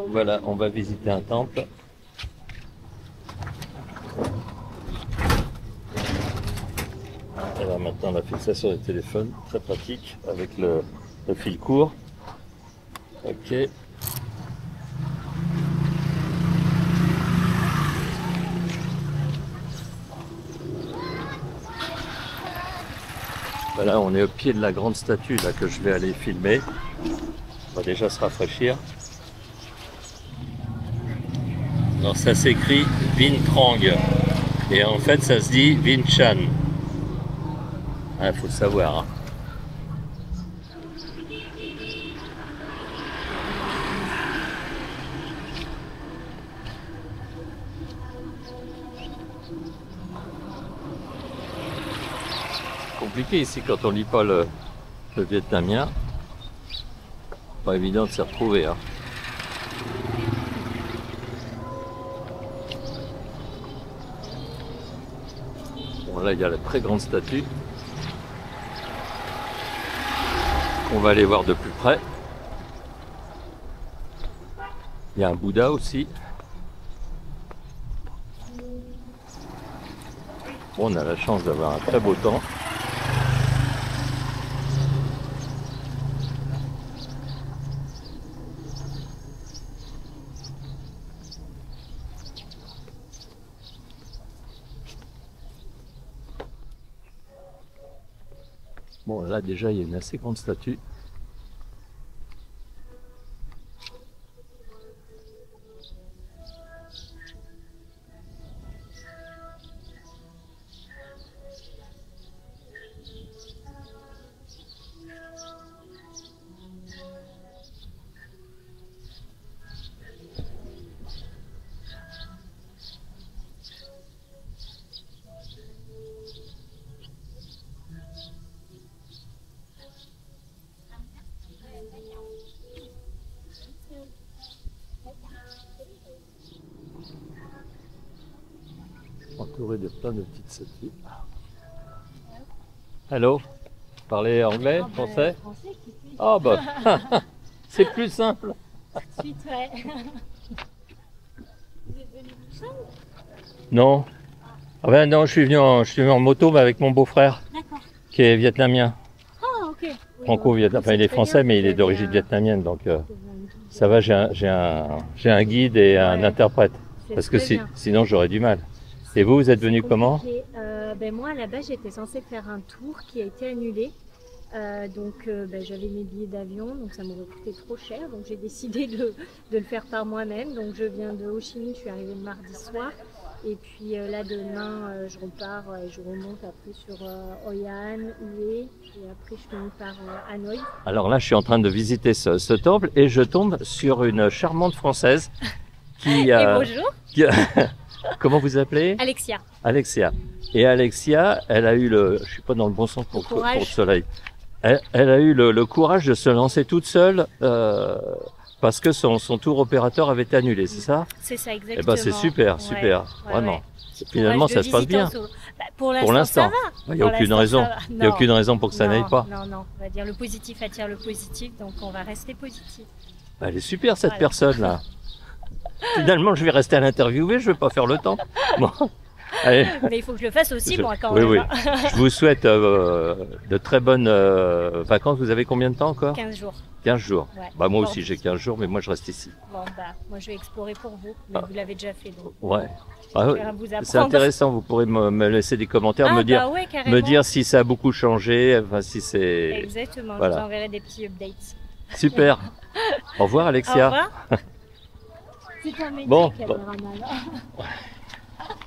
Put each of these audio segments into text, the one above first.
Voilà, on va visiter un temple. Alors maintenant, on a fait ça sur le téléphone, très pratique, avec le fil court. Ok. Voilà, on est au pied de la grande statue là que je vais aller filmer. On va déjà se rafraîchir. Alors ça s'écrit Vinh Trang et en fait ça se dit Vinh Chan. Ah, faut le savoir. Hein. Compliqué ici quand on lit pas le vietnamien. Pas évident de s'y retrouver. Hein. Bon, là il y a la très grande statue. On va aller voir de plus près. Il y a un Bouddha aussi. Bon, on a la chance d'avoir un très beau temps. Bon, là déjà il y a une assez grande statue. Entouré de plein de petites statues. Hello, parlez anglais, français? Ah bah, c'est plus simple. Suite, ouais. Vous êtes venu tout seul? Non. Ah ben non, je suis venu en moto mais avec mon beau-frère qui est vietnamien. Ah, ok. Oui, Franco-vietnamien. Enfin, il est français mais il est d'origine vietnamienne donc ça va, j'ai un guide et un interprète parce que sinon j'aurais du mal. Et vous êtes venu comment? Ben moi, à la base, j'étais censée faire un tour qui a été annulé. J'avais mes billets d'avion, donc ça m'aurait coûté trop cher. Donc j'ai décidé de le faire par moi-même. Donc je viens de Ho Chi Minh, je suis arrivée le mardi soir. Et puis là, demain, je repars et je remonte après sur Hoi An, Hue. Et après, je finis par Hanoï. Alors là, je suis en train de visiter ce temple et je tombe sur une charmante Française qui... Et bonjour. Comment vous appelez? Alexia. Alexia. Et Alexia, elle a eu je suis pas dans le bon sens pour le soleil. Elle a eu le courage de se lancer toute seule parce que son tour opérateur avait été annulé, c'est ça? C'est ça, exactement. Eh ben c'est super, super, vraiment. Ouais. Finalement, ça se passe bien. Pour l'instant, il n'y a aucune raison. Il n'y a aucune raison pour que ça n'aille pas. Non. On va dire le positif attire le positif, donc on va rester positif. Elle est super cette personne-là. Finalement, je vais rester à l'interviewer, je ne vais pas faire le temps. Bon. Allez. Mais il faut que je le fasse aussi, moi, quand même. Oui. Je vous souhaite de très bonnes vacances. Vous avez combien de temps encore? 15 jours. 15 jours. Ouais. Bah, moi aussi, j'ai 15 jours, mais moi, je reste ici. Bon, moi, je vais explorer pour vous. Mais vous l'avez déjà fait, donc. Ouais. C'est intéressant. Vous pourrez me laisser des commentaires, me dire si ça a beaucoup changé, enfin, si c'est... Exactement, voilà. je vous enverrai des petits updates. Super. Au revoir, Alexia. Au revoir. C'est un métier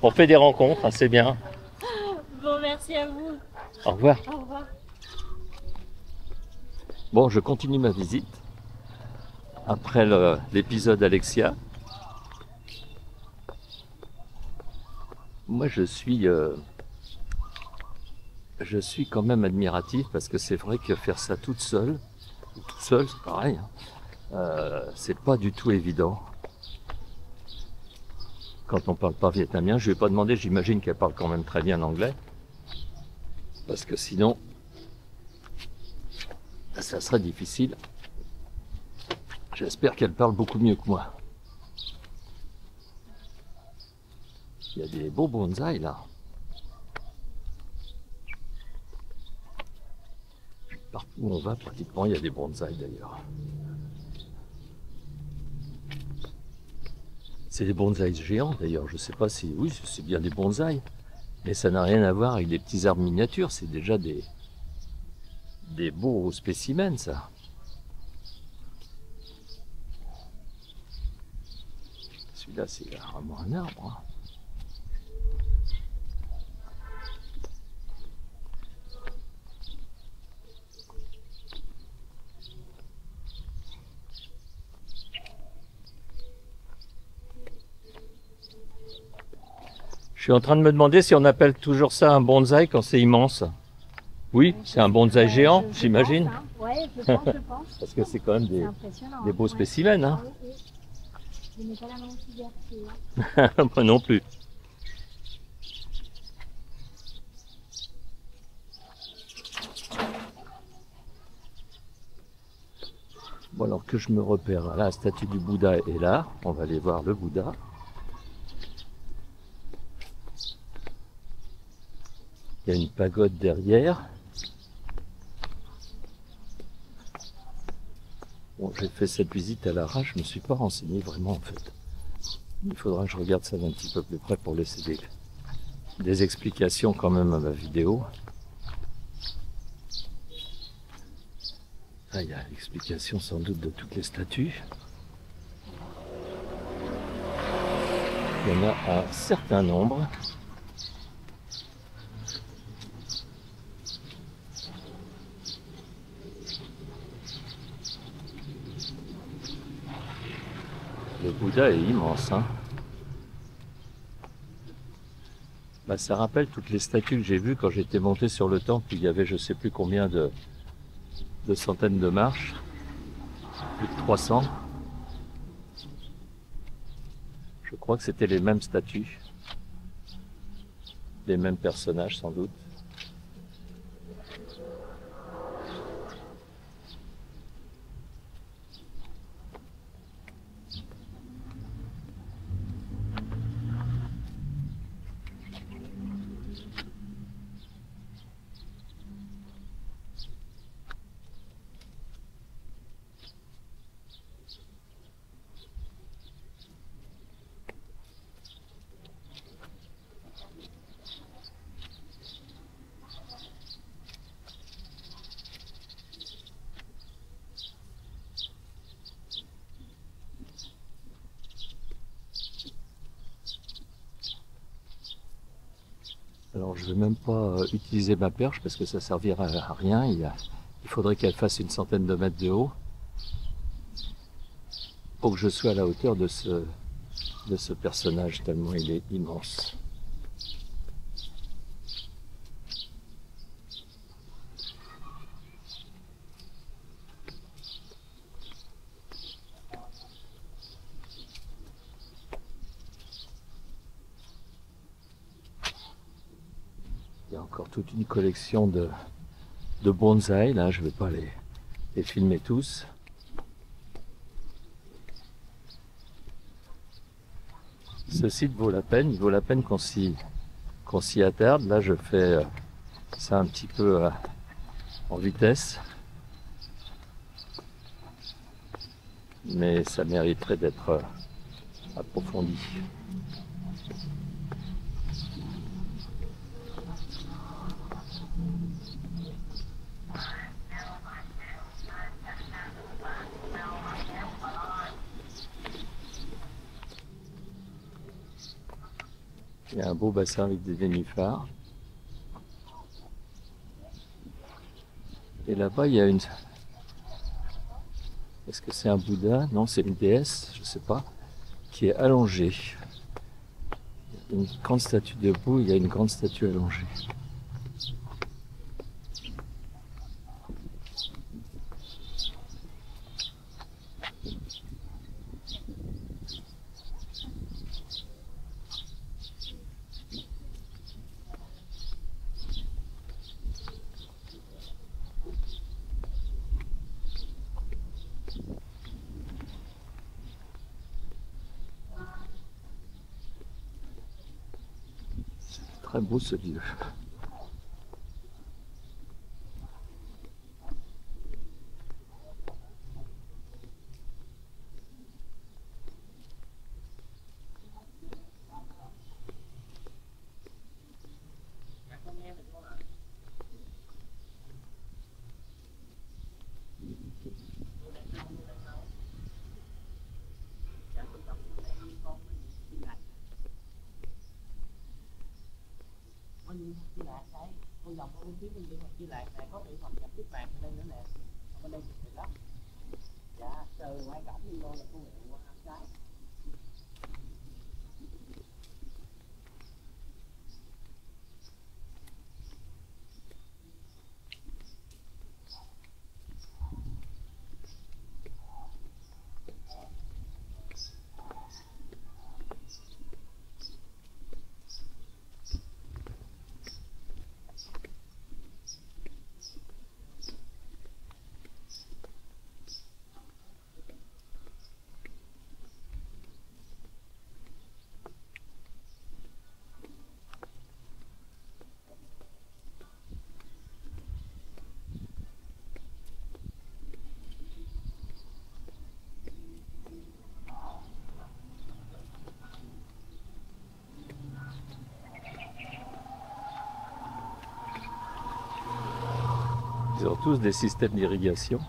on fait des rencontres, hein, c'est bien. Bon, merci à vous. Au revoir. Au revoir. Bon, je continue ma visite après l'épisode Alexia. Moi, je suis quand même admiratif parce que c'est vrai que faire ça toute seule, tout seul, c'est pareil. Hein, c'est pas du tout évident. Quand on parle pas vietnamien, je vais pas demander, j'imagine qu'elle parle quand même très bien l'anglais. Parce que sinon, ça serait difficile. J'espère qu'elle parle beaucoup mieux que moi. Il y a des beaux bonsaïs là. Partout où on va, pratiquement, il y a des bonsaïs d'ailleurs. C'est des bonsaïs géants d'ailleurs, je sais pas si... Oui, c'est bien des bonsaïs. Mais ça n'a rien à voir avec des petits arbres miniatures, c'est déjà des beaux spécimens ça. Celui-là c'est vraiment un arbre. Hein. Je suis en train de me demander si on appelle toujours ça un bonsaï quand c'est immense. Oui, c'est un bonsaï géant, j'imagine. Hein. Ouais, je pense. Parce que c'est quand même des beaux spécimens. Hein. Oui. Je n'ai pas la main ouverte. Moi non plus. Bon alors que je me repère, là, la statue du Bouddha est là. On va aller voir le Bouddha. Il y a une pagode derrière. Bon, j'ai fait cette visite à l'arrache, je me suis pas renseigné vraiment en fait. Il faudra que je regarde ça d'un petit peu plus près pour laisser des explications quand même à ma vidéo. Là, il y a l'explication sans doute de toutes les statues. Il y en a un certain nombre. Le Bouddha est immense. Hein. Bah, ça rappelle toutes les statues que j'ai vues quand j'étais monté sur le temple. Il y avait je sais plus combien de centaines de marches. Plus de 300. Je crois que c'était les mêmes statues. Les mêmes personnages sans doute. Alors je ne vais même pas utiliser ma perche parce que ça servira à rien. Il faudrait qu'elle fasse une centaine de mètres de haut pour que je sois à la hauteur de ce personnage tellement il est immense. Il y a encore toute une collection de bonsaïs, là je ne vais pas les filmer tous. Ce site vaut la peine, il vaut la peine qu'on s'y attarde. Là je fais ça un petit peu en vitesse. Mais ça mériterait d'être approfondi. Il y a un beau bassin avec des nénuphars. Et là-bas, il y a une... Est-ce que c'est un Bouddha? Non, c'est une déesse, je ne sais pas, qui est allongée. Il y a une grande statue debout, il y a une grande statue allongée. Très beau ce lieu. Di Lạc đấy, con dòng con phía bên Di Lạc này có bị phần nhập nước bạc bên đây nữa nè, bên đây nhiều lắm. Dạ, từ ngoài cổng đi vô là con nguyện qua trái. Ils ont tous des systèmes d'irrigation.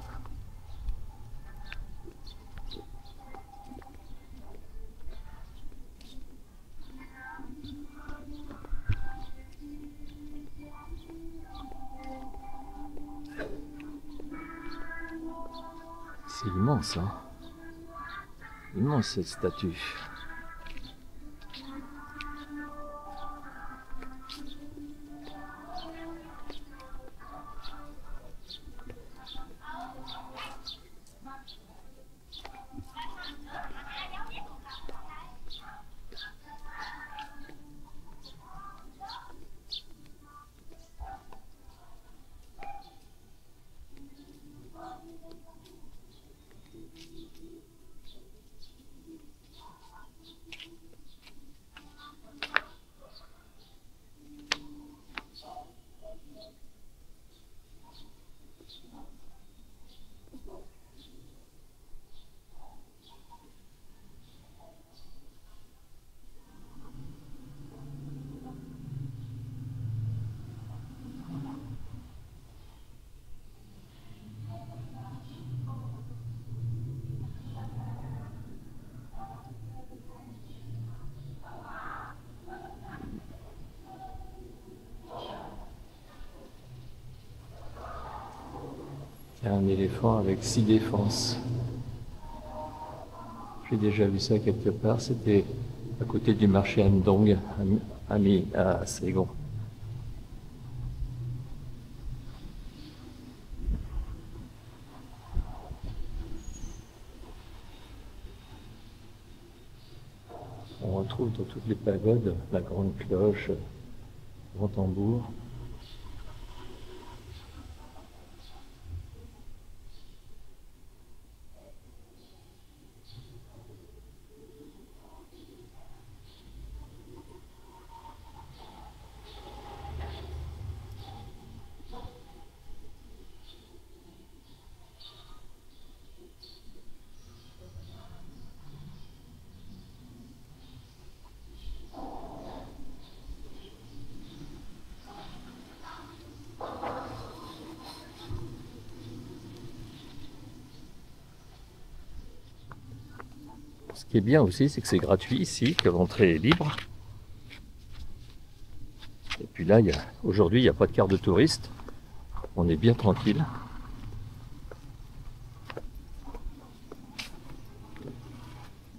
C'est immense, hein? Immense cette statue. Il y a un éléphant avec 6 défenses. J'ai déjà vu ça quelque part, c'était à côté du marché Andong, à Saigon. On retrouve dans toutes les pagodes la grande cloche, le grand tambour. Ce qui est bien aussi, c'est que c'est gratuit ici, que l'entrée est libre. Et puis là, aujourd'hui, il n'y a pas de carte de touriste. On est bien tranquille.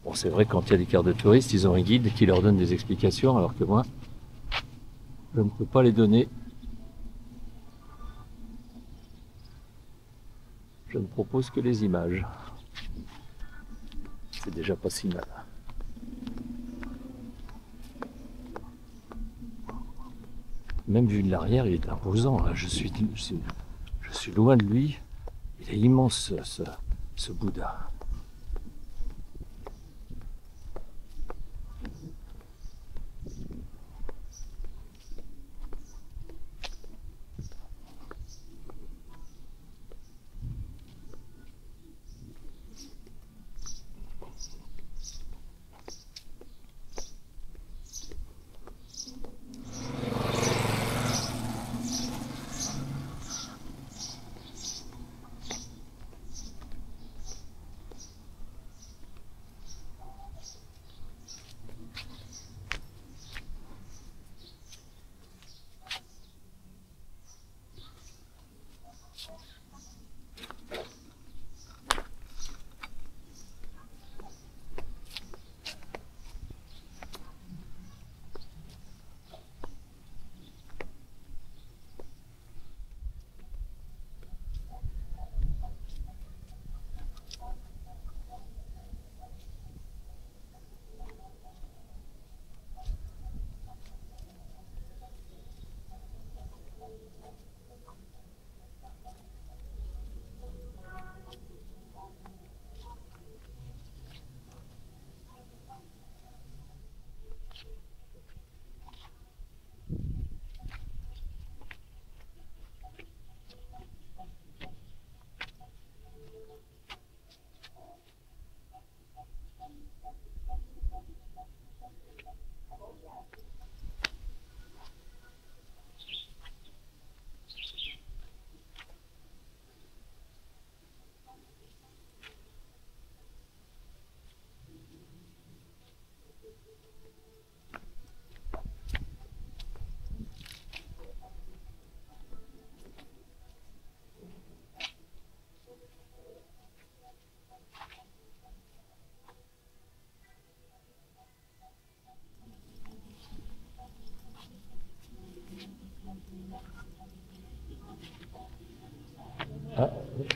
Bon, c'est vrai, quand il y a des cartes de touristes, ils ont un guide qui leur donne des explications, alors que moi, je ne peux pas les donner. Je ne propose que les images. C'est déjà pas si mal. Même vu de l'arrière, il est imposant. Là. Je suis loin de lui. Il est immense, ce Bouddha.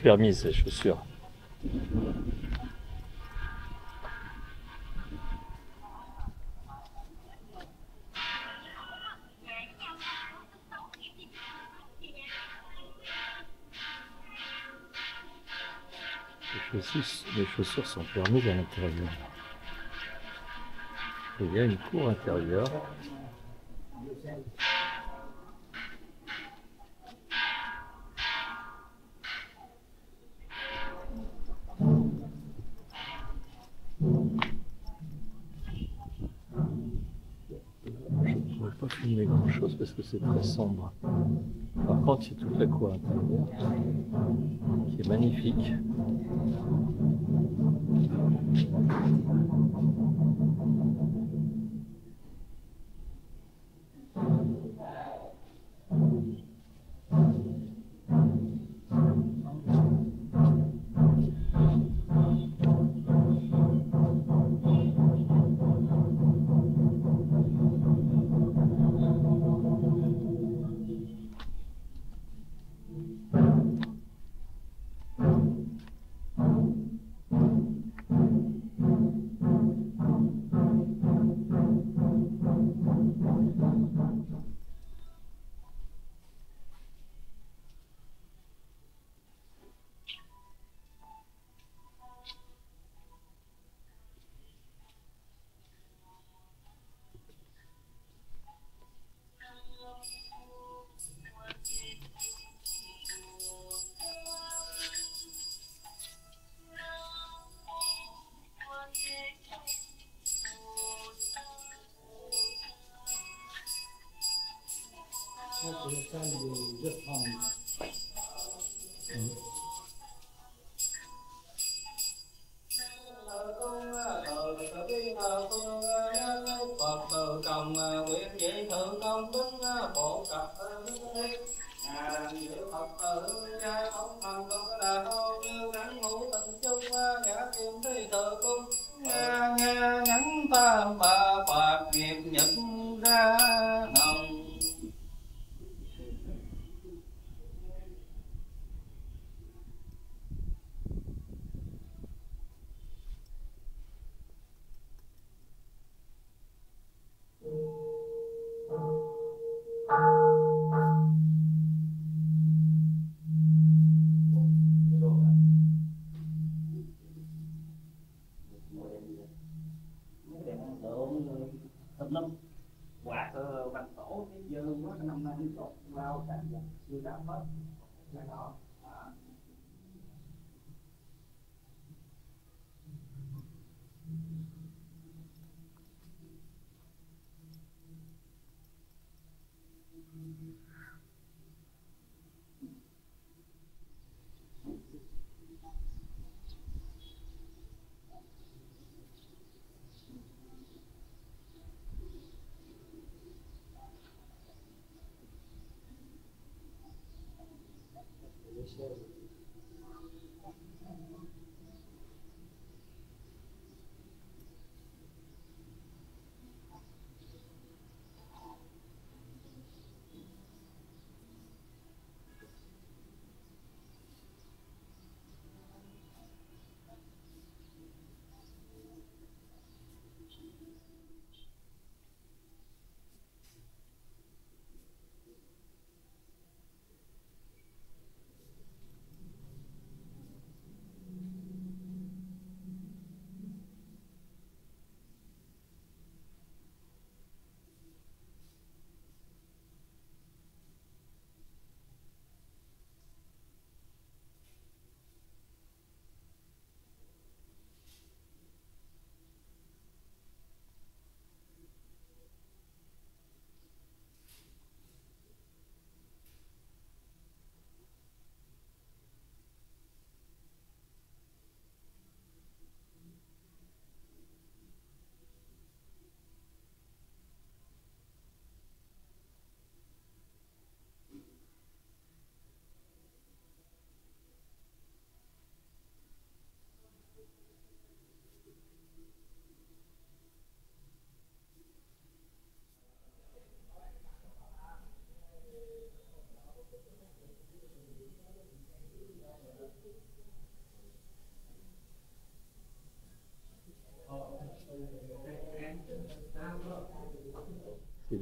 permises, les chaussures. Les chaussures sont permises à l'intérieur. Et il y a une cour intérieure. Je ne pourrais pas filmer grand chose parce que c'est très sombre. Par contre, c'est toute la cour intérieure qui est magnifique. Nhắn ta ba phạt nghiệp nhật ra hồng. Thập lâm quạt bạch tổ cái dơ nó năm nay nó lao cả chưa đáp hết là đó.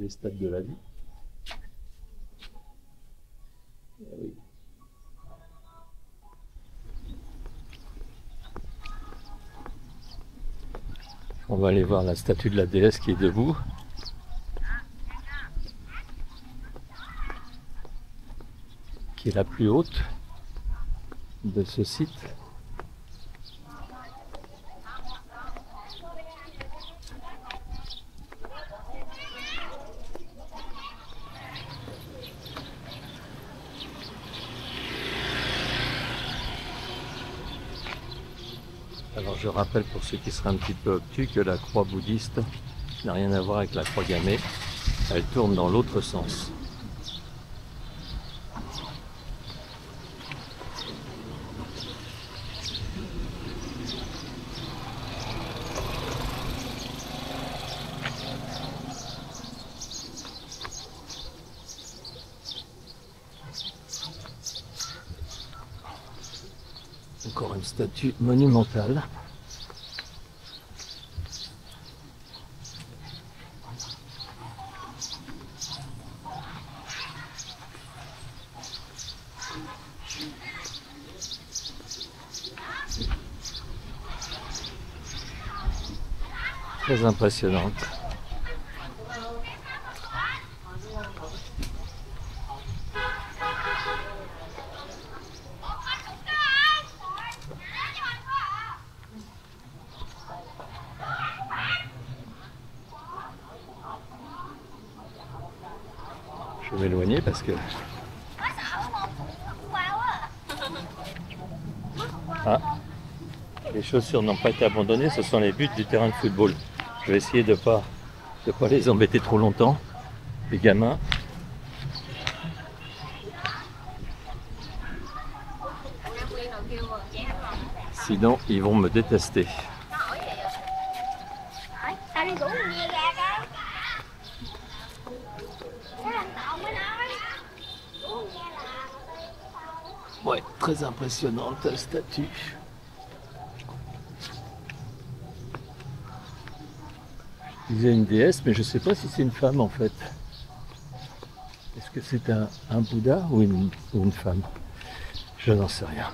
les stades de la vie. Eh oui. On va aller voir la statue de la déesse qui est debout. Qui est la plus haute de ce site. Alors je rappelle pour ceux qui seraient un petit peu obtus que la croix bouddhiste n'a rien à voir avec la croix gammée, elle tourne dans l'autre sens. Encore une statue monumentale. Très impressionnante. Je vais m'éloigner parce que... Ah, les chaussures n'ont pas été abandonnées, ce sont les buts du terrain de football. Je vais essayer de pas les embêter trop longtemps, les gamins. Sinon, ils vont me détester. Ouais, très impressionnante la statue. Je disais une déesse, mais je ne sais pas si c'est une femme en fait. Est-ce que c'est un Bouddha ou une femme? Je n'en sais rien.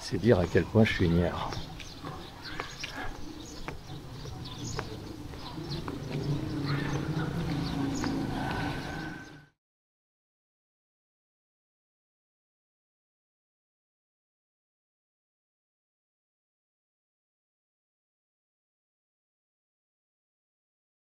C'est dire à quel point je suis ignare.